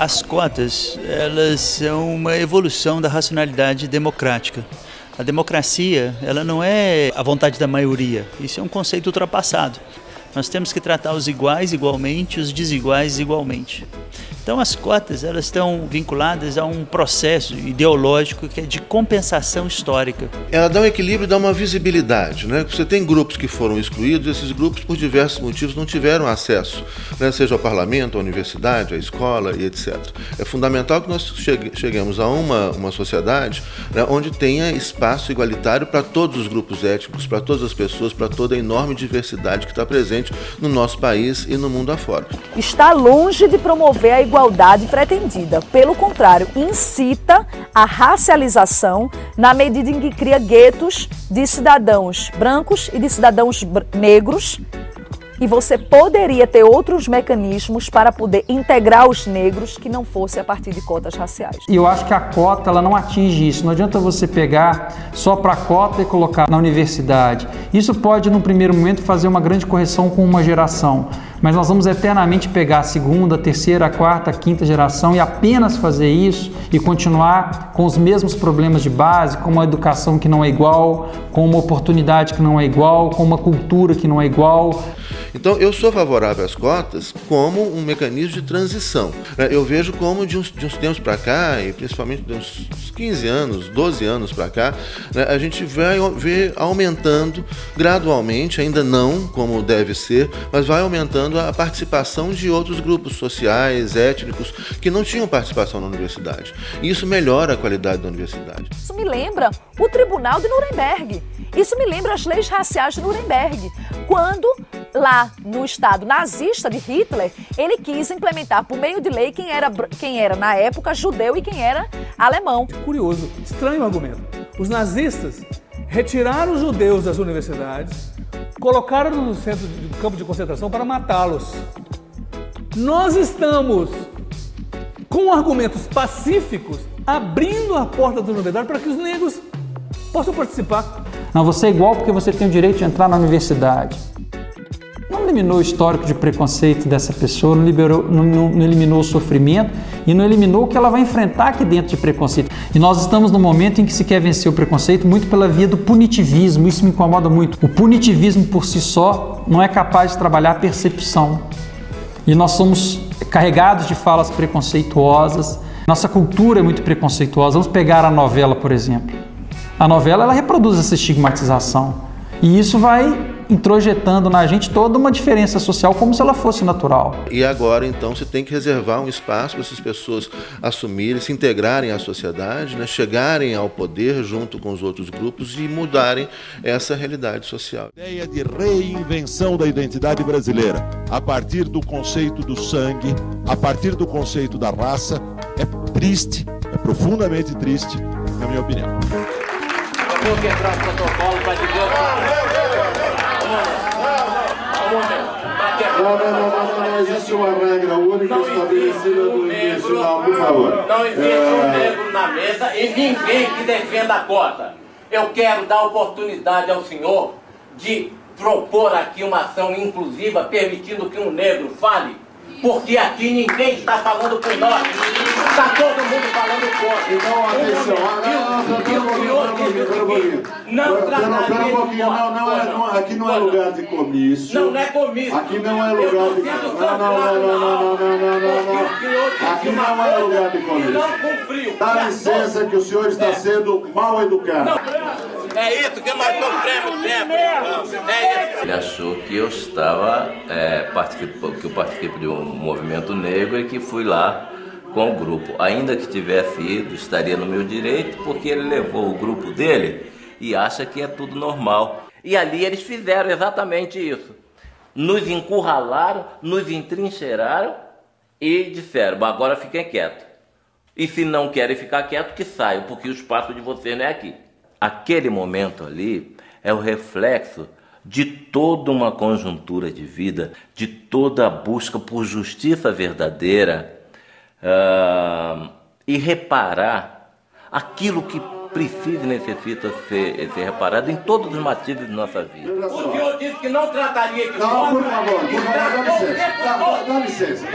As cotas, elas são uma evolução da racionalidade democrática. A democracia, ela não é a vontade da maioria, isso é um conceito ultrapassado. Nós temos que tratar os iguais igualmente, os desiguais igualmente. Então as cotas, elas estão vinculadas a um processo ideológico que é de compensação histórica. Ela dá um equilíbrio e dá uma visibilidade, né? Você tem grupos que foram excluídos, esses grupos por diversos motivos não tiveram acesso, né? Seja ao parlamento, à universidade, à escola e etc. É fundamental que nós cheguemos a uma sociedade, né, onde tenha espaço igualitário para todos os grupos étnicos, para todas as pessoas, para toda a enorme diversidade que está presente no nosso país e no mundo afora. Está longe de promover a igualdade pretendida. Pelo contrário, incita a racialização na medida em que cria guetos de cidadãos brancos e de cidadãos negros. E você poderia ter outros mecanismos para poder integrar os negros que não fosse a partir de cotas raciais. E eu acho que a cota ela não atinge isso. Não adianta você pegar só para a cota e colocar na universidade. Isso pode, num primeiro momento, fazer uma grande correção com uma geração. Mas nós vamos eternamente pegar a segunda, a terceira, a quarta, a quinta geração e apenas fazer isso e continuar com os mesmos problemas de base, com uma educação que não é igual, com uma oportunidade que não é igual, com uma cultura que não é igual. Então, eu sou favorável às cotas como um mecanismo de transição. Eu vejo como de uns tempos para cá, e principalmente de uns 15 anos, 12 anos para cá, né, a gente vai ver aumentando gradualmente, ainda não como deve ser, mas vai aumentando a participação de outros grupos sociais, étnicos, que não tinham participação na universidade. E isso melhora a qualidade da universidade. Isso me lembra o Tribunal de Nuremberg. Isso me lembra as leis raciais de Nuremberg, quando lá no estado nazista de Hitler, ele quis implementar por meio de lei quem era na época judeu e quem era alemão. Curioso, estranho argumento. Os nazistas retiraram os judeus das universidades, colocaram no centro de campo de concentração para matá-los. Nós estamos com argumentos pacíficos abrindo a porta da universidade para que os negros possam participar. Não, você é igual porque você tem o direito de entrar na universidade. Não eliminou o histórico de preconceito dessa pessoa, não eliminou o sofrimento e não eliminou o que ela vai enfrentar aqui dentro de preconceito. E nós estamos no momento em que se quer vencer o preconceito muito pela via do punitivismo, isso me incomoda muito. O punitivismo por si só não é capaz de trabalhar a percepção. E nós somos carregados de falas preconceituosas, nossa cultura é muito preconceituosa. Vamos pegar a novela, por exemplo. A novela ela reproduz essa estigmatização e isso vai introjetando na gente toda uma diferença social como se ela fosse natural. E agora, então, você tem que reservar um espaço para essas pessoas assumirem, se integrarem à sociedade, né, chegarem ao poder junto com os outros grupos e mudarem essa realidade social. Ideia de reinvenção da identidade brasileira, a partir do conceito do sangue, a partir do conceito da raça, é triste, é profundamente triste, na minha opinião. Vou quebrar o protocolo para dizer... Não existe uma regra única estabelecida no institucional, por favor. Não existe um negro na mesa e ninguém que defenda a cota. Eu quero dar oportunidade ao senhor de propor aqui uma ação inclusiva, permitindo que um negro fale, porque aqui ninguém está falando por nós. Está todo mundo falando contra. Então, atenção. Aqui não é lugar de comício. Não é comício. Aqui não é lugar de comício. Aqui não é lugar de comício. Dá licença que o senhor está sendo mal educado. É isso que nós sofremos sempre. É isso. Ele achou que eu estava que eu participo de um movimento negro e que fui lá com o grupo. Ainda que tivesse ido, estaria no meu direito, porque ele levou o grupo dele e acha que é tudo normal. E ali eles fizeram exatamente isso. Nos encurralaram, nos entrincheiraram e disseram, agora fiquem quietos. E se não querem ficar quietos, que saiam, porque o espaço de vocês não é aqui. Aquele momento ali é o reflexo de toda uma conjuntura de vida, de toda a busca por justiça verdadeira e reparar aquilo que precisa e necessita ser reparado em todos os matizes de nossa vida. O senhor disse que não trataria de Não, por favor, dá licença.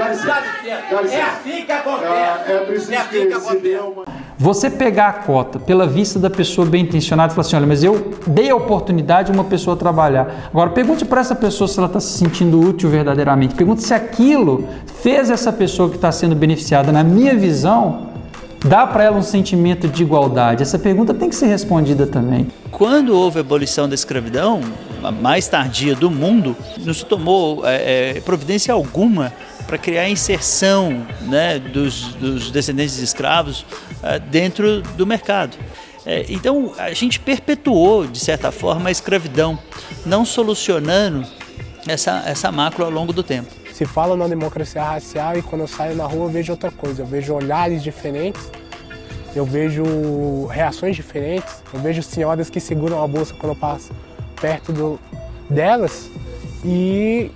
É assim que acontece. É preciso que se dê uma... Você pegar a cota pela vista da pessoa bem intencionada e falar assim, olha, mas eu dei a oportunidade de uma pessoa trabalhar. Agora, pergunte para essa pessoa se ela está se sentindo útil verdadeiramente. Pergunte se aquilo fez essa pessoa que está sendo beneficiada, na minha visão, dá para ela um sentimento de igualdade. Essa pergunta tem que ser respondida também. Quando houve a abolição da escravidão, a mais tardia do mundo, não se tomou providência alguma para criar a inserção, né, dos descendentes de escravos dentro do mercado. Então, a gente perpetuou, de certa forma, a escravidão, não solucionando essa mácula ao longo do tempo. Se fala na democracia racial e quando eu saio na rua eu vejo outra coisa, eu vejo olhares diferentes, eu vejo reações diferentes, eu vejo senhoras que seguram a bolsa quando eu passo perto delas e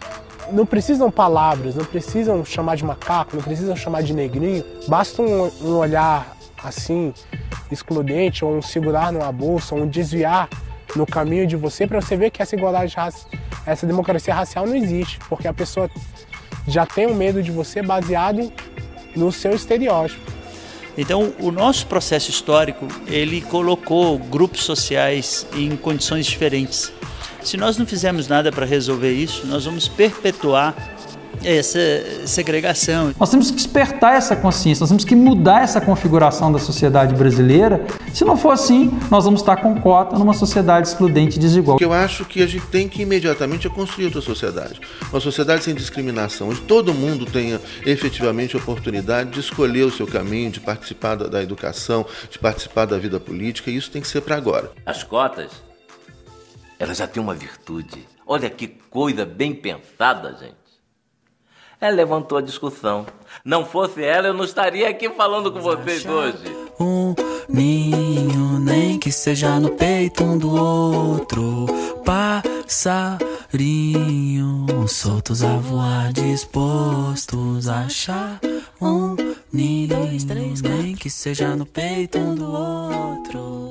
não precisam palavras, não precisam chamar de macaco, não precisam chamar de negrinho, basta um olhar assim, excludente, ou um segurar numa bolsa, ou um desviar no caminho de você para você ver que essa igualdade, essa democracia racial não existe, porque a pessoa já tem um medo de você baseado no seu estereótipo. Então, o nosso processo histórico, ele colocou grupos sociais em condições diferentes. Se nós não fizermos nada para resolver isso, nós vamos perpetuar essa segregação. Nós temos que despertar essa consciência, nós temos que mudar essa configuração da sociedade brasileira. Se não for assim, nós vamos estar com cota numa sociedade excludente e desigual. Eu acho que a gente tem que imediatamente construir outra sociedade. Uma sociedade sem discriminação, onde todo mundo tenha efetivamente a oportunidade de escolher o seu caminho, de participar da educação, de participar da vida política, e isso tem que ser para agora. As cotas, elas já têm uma virtude. Olha que coisa bem pensada, gente. Ela levantou a discussão. Não fosse ela, eu não estaria aqui falando com vocês hoje. Um ninho, nem que seja no peito um do outro. Passarinho, soltos a voar, dispostos a achar. Um ninho, nem que seja no peito um do outro.